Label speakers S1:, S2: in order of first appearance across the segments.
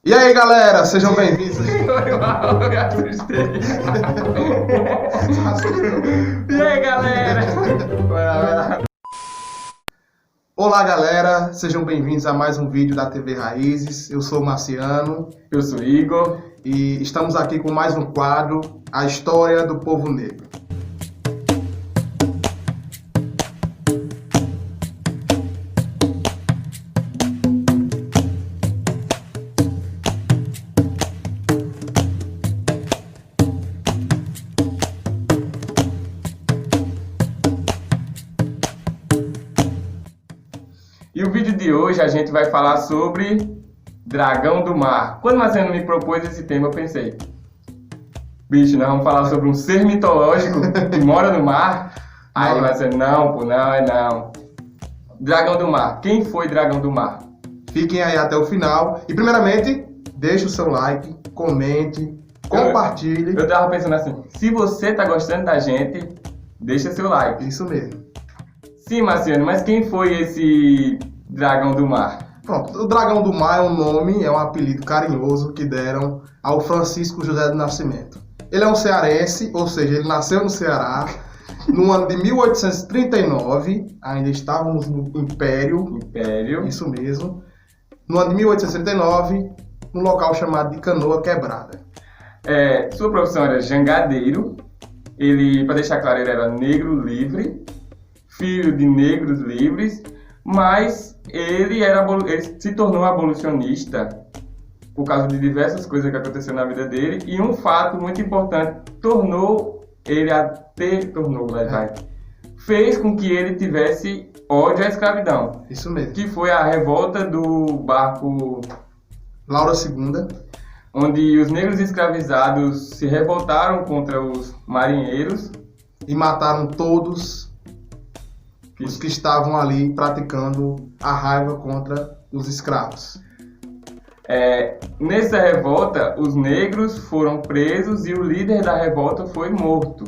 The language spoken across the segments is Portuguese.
S1: E aí, galera, sejam bem-vindos.
S2: E aí, galera?
S1: Olá, galera, sejam bem-vindos a mais um vídeo da TV Raízes. Eu sou o Marciano.
S2: Eu sou o Igor.
S1: E estamos aqui com mais um quadro, A História do Povo Negro.
S2: E o vídeo de hoje a gente vai falar sobre Dragão do Mar. Quando o Marciano me propôs esse tema, eu pensei, bicho, nós vamos falar sobre um ser mitológico que mora no mar? Aí o Marciano, não, pô, não. Dragão do Mar. Quem foi Dragão do Mar?
S1: Fiquem aí até o final. E primeiramente, deixe o seu like, comente, compartilhe.
S2: Eu tava pensando assim, se você tá gostando da gente, deixa seu like.
S1: Isso mesmo.
S2: Sim, Marciano, mas quem foi esse Dragão do Mar?
S1: Pronto, o Dragão do Mar é um nome, é um apelido carinhoso que deram ao Francisco José do Nascimento. Ele é um cearense, ou seja, ele nasceu no Ceará, no ano de 1839, ainda estávamos no Império, isso mesmo, no ano de 1839, num local chamado de Canoa Quebrada.
S2: Sua profissão era jangadeiro, ele, para deixar claro, ele era negro livre, filho de negros livres, mas ele se tornou abolicionista por causa de diversas coisas que aconteceram na vida dele, e um fato muito importante fez com que ele tivesse ódio à escravidão.
S1: Isso mesmo.
S2: Que foi a revolta do barco
S1: Laura II,
S2: onde os negros escravizados se revoltaram contra os marinheiros
S1: e mataram todos os que estavam ali praticando a raiva contra os escravos.
S2: Nessa revolta, os negros foram presos e o líder da revolta foi morto.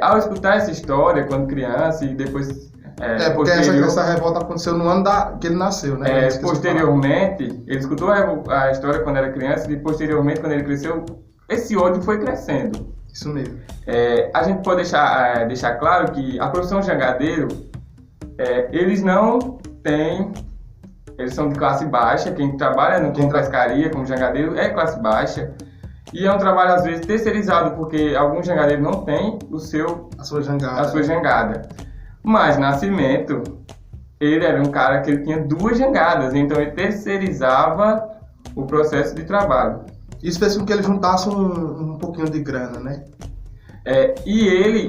S2: Ao escutar essa história, quando criança, e depois...
S1: porque essa revolta aconteceu no ano que ele nasceu, né?
S2: Posteriormente, ele escutou a história quando era criança, e posteriormente, quando ele cresceu, esse ódio foi crescendo.
S1: Isso mesmo.
S2: A gente pode deixar claro que a profissão jangadeiro, eles não têm... Eles são de classe baixa, quem trabalha com pescaria, como jangadeiro, é classe baixa. E é um trabalho, às vezes, terceirizado, porque alguns jangadeiros não têm a sua jangada. Mas, Nascimento, ele era um cara que ele tinha 2 jangadas, então ele terceirizava o processo de trabalho.
S1: Isso fez com que ele juntasse um pouquinho de grana, né?
S2: E ele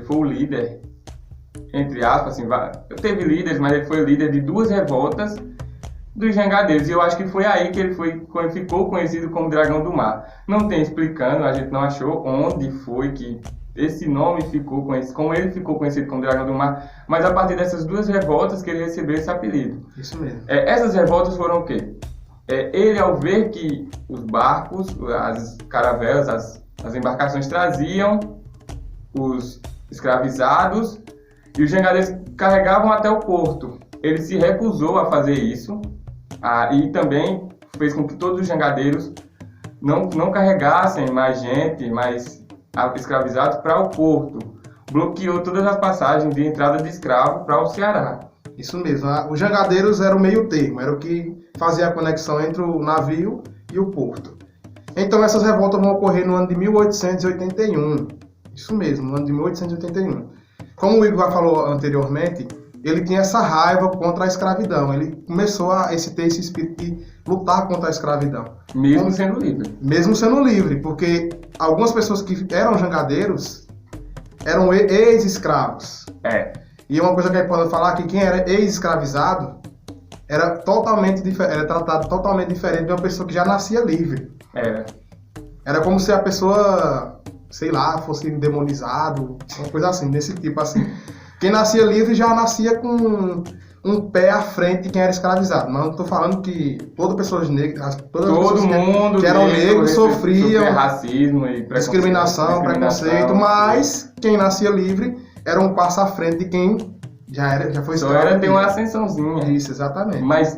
S2: foi o líder, entre aspas, assim, teve líderes, mas ele foi o líder de 2 revoltas dos jangadeiros, e eu acho que foi aí que ele ficou conhecido como Dragão do Mar. Não tem explicando, a gente não achou onde foi que esse nome ficou conhecido, como ele ficou conhecido como Dragão do Mar, mas a partir dessas 2 revoltas que ele recebeu esse apelido.
S1: Isso mesmo.
S2: Essas revoltas foram o quê? Ele, ao ver que os barcos, as caravelas, as embarcações traziam os escravizados e os jangadeiros carregavam até o porto. Ele se recusou a fazer isso, e também fez com que todos os jangadeiros não carregassem mais gente, mais escravizados para o porto. Bloqueou todas as passagens de entrada de escravo para o Ceará.
S1: Isso mesmo. Os jangadeiros eram o meio termo, era o que fazia a conexão entre o navio e o porto. Então essas revoltas vão ocorrer no ano de 1881. Isso mesmo, no ano de 1881. Como o Igor falou anteriormente, ele tinha essa raiva contra a escravidão. Ele começou a ter esse espírito de lutar contra a escravidão.
S2: Mesmo sendo livre.
S1: Mesmo sendo livre, porque algumas pessoas que eram jangadeiros eram ex-escravos. E uma coisa que a gente pode falar é que quem era ex-escravizado era tratado totalmente diferente de uma pessoa que já nascia livre. Era como se a pessoa, sei lá, fosse demonizado, uma coisa assim, desse tipo assim. Quem nascia livre já nascia com um pé à frente de quem era escravizado. Mas não estou falando que todas pessoas negras,
S2: todo mundo
S1: que eram negros sofriam
S2: racismo e
S1: discriminação, preconceito, mas quem nascia livre era um passo à frente de quem Já foi
S2: Só era ter uma ascensãozinha.
S1: Isso, exatamente.
S2: Mas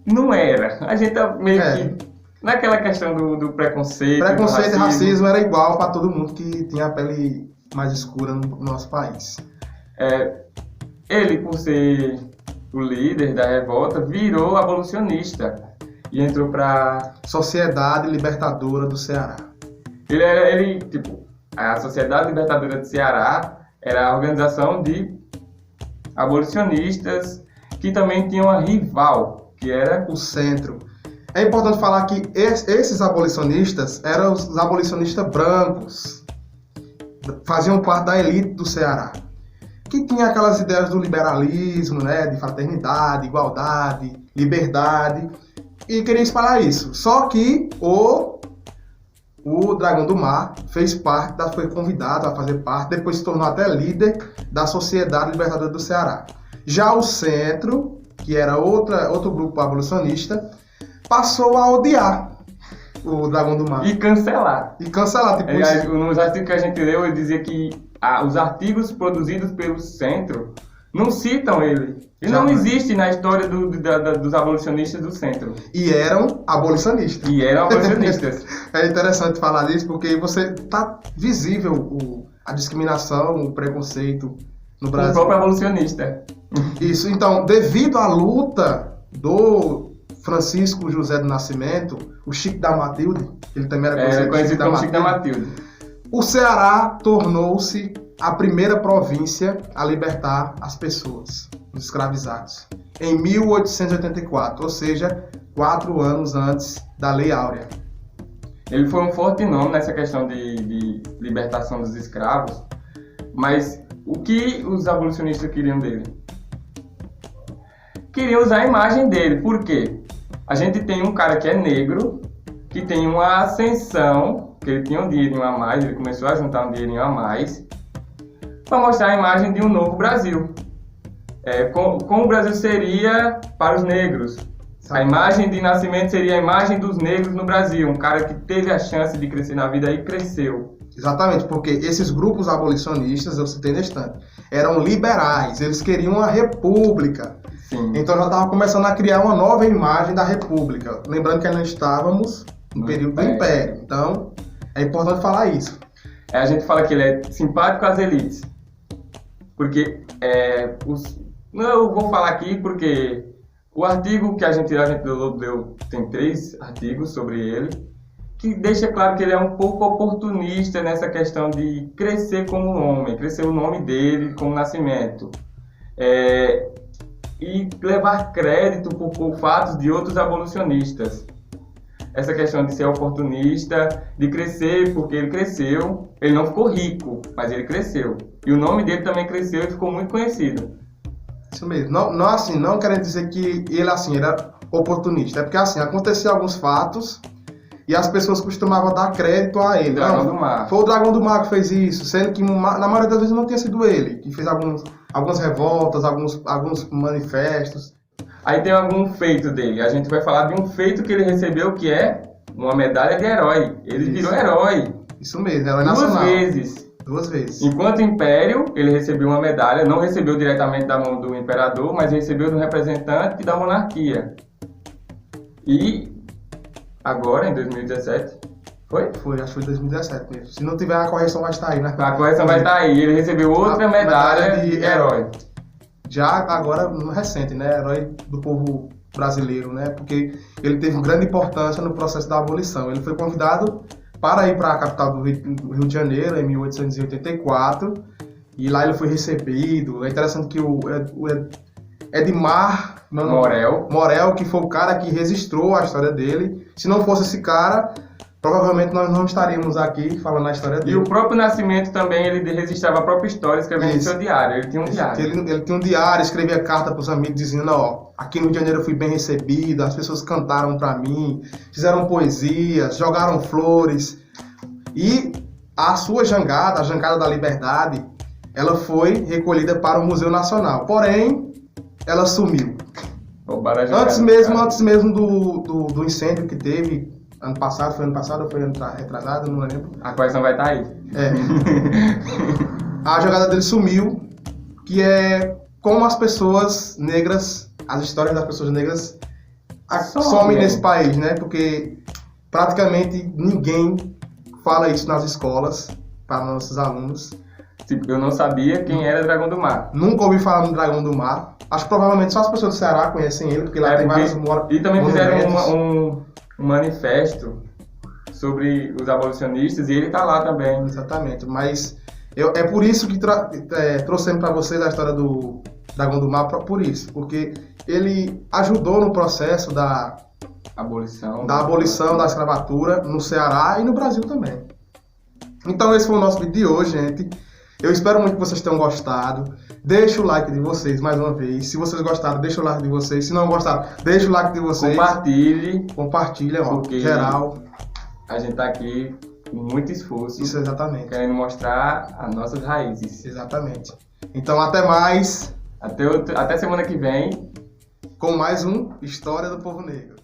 S2: não era. A gente tá meio que naquela questão do preconceito.
S1: Preconceito e racismo era igual para todo mundo que tinha a pele mais escura no nosso país.
S2: Ele, por ser o líder da revolta, virou abolicionista e entrou para
S1: Sociedade Libertadora do Ceará.
S2: A Sociedade Libertadora do Ceará era a organização de abolicionistas que também tinha uma rival, que era
S1: o Centro. É importante falar que esses abolicionistas eram os abolicionistas brancos, faziam parte da elite do Ceará, que tinha aquelas ideias do liberalismo, né, de fraternidade, igualdade, liberdade, e queria espalhar isso. Só que o Dragão do Mar foi convidado a fazer parte, depois se tornou até líder da Sociedade Libertadora do Ceará. Já o Centro, que era outro grupo abolicionista, passou a odiar o Dragão do Mar.
S2: E cancelar.
S1: Tipo,
S2: nos artigos que a gente leu, ele dizia que os artigos produzidos pelo Centro não citam ele. Ele não existe na história dos abolicionistas do Centro.
S1: E eram abolicionistas. É interessante falar disso porque tá visível a discriminação, o preconceito no Brasil.
S2: O próprio abolicionista.
S1: Isso. Então, devido à luta do Francisco José do Nascimento, o Chico da Matilde, ele também era conhecido como Chico da Matilde, o Ceará tornou-se a primeira província a libertar as pessoas, os escravizados, em 1884, ou seja, 4 anos antes da Lei Áurea.
S2: Ele foi um forte nome nessa questão de libertação dos escravos, mas o que os abolicionistas queriam dele? Queriam usar a imagem dele, por quê? A gente tem um cara que é negro, que tem uma ascensão, que ele tinha um dinheirinho a mais, ele começou a juntar um dinheirinho a mais, para mostrar a imagem de um novo Brasil. Como o Brasil seria para os negros. A imagem de nascimento seria a imagem dos negros no Brasil, um cara que teve a chance de crescer na vida e cresceu.
S1: Exatamente, porque esses grupos abolicionistas, eu citei nesse instante, eram liberais, eles queriam uma república.
S2: Sim.
S1: Então já estava começando a criar uma nova imagem da república. Lembrando que ainda estávamos no período do Império. Então, é importante falar isso.
S2: A gente fala que ele é simpático às elites. Porque eu vou falar aqui porque o artigo que a gente deu tem 3 artigos sobre ele, que deixa claro que ele é um pouco oportunista nessa questão de crescer como homem, crescer o nome dele como nascimento. E levar crédito por fatos de outros abolicionistas. Essa questão de ser oportunista, de crescer porque ele cresceu, ele não ficou rico, mas ele cresceu. E o nome dele também cresceu e ficou muito conhecido.
S1: Isso mesmo. Não querendo dizer que ele era oportunista. É porque aconteciam alguns fatos e as pessoas costumavam dar crédito a ele.
S2: Dragão do Mar.
S1: Foi o Dragão do Mar que fez isso, sendo que na maioria das vezes não tinha sido ele, que fez algumas revoltas, alguns manifestos.
S2: Aí tem algum feito dele. A gente vai falar de um feito que ele recebeu, que é uma medalha de herói. Ele virou herói.
S1: Isso mesmo, herói nacional.
S2: 2 vezes. Enquanto império, ele recebeu uma medalha, não recebeu diretamente da mão do imperador, mas recebeu do representante da monarquia. E agora, em 2017,
S1: foi? Acho que foi 2017 mesmo. Se não tiver, a correção vai estar aí, né?
S2: A correção vai estar aí. Ele recebeu outra medalha de herói.
S1: Já agora, no recente, né? Herói do povo brasileiro, né? Porque ele teve grande importância no processo da abolição. Ele foi convidado para ir para a capital do Rio de Janeiro, em 1884, e lá ele foi recebido. É interessante que o Edmar Morel, que foi o cara que registrou a história dele. Se não fosse esse cara, provavelmente nós não estaríamos aqui falando a história dele.
S2: E o próprio Nascimento também, ele registrava a própria história, escrevendo no seu diário. Ele tinha um diário.
S1: Ele tinha um diário, escrevia carta para os amigos dizendo, aqui no Rio de Janeiro eu fui bem recebido, as pessoas cantaram para mim, fizeram poesias, jogaram flores. E a sua jangada, a Jangada da Liberdade, ela foi recolhida para o Museu Nacional. Porém, ela sumiu. Antes mesmo do incêndio que teve ano passado ou foi ano retrasado, não lembro.
S2: A coleção vai estar aí.
S1: A jogada dele sumiu, que é como as pessoas negras, as histórias das pessoas negras somem nesse país, né? Porque praticamente ninguém fala isso nas escolas para nossos alunos.
S2: Tipo, eu não sabia quem era Dragão do Mar.
S1: Nunca ouvi falar no Dragão do Mar. Acho que provavelmente só as pessoas do Ceará conhecem ele, porque lá tem vários
S2: E também fizeram um manifesto sobre os abolicionistas e ele tá lá também.
S1: Exatamente, mas é por isso que trouxemos para vocês a história do Dragão do Mar, por isso, porque ele ajudou no processo da abolição da escravatura no Ceará e no Brasil também. Então esse foi o nosso vídeo de hoje, gente. Eu espero muito que vocês tenham gostado. Deixa o like de vocês mais uma vez. Se vocês gostaram, deixa o like de vocês. Se não gostaram, deixa o like de vocês. Compartilha, ó, geral.
S2: A gente tá aqui com muito esforço.
S1: Isso, exatamente.
S2: Querendo mostrar as nossas raízes.
S1: Exatamente. Então até mais.
S2: Até semana que vem.
S1: Com mais um História do Povo Negro.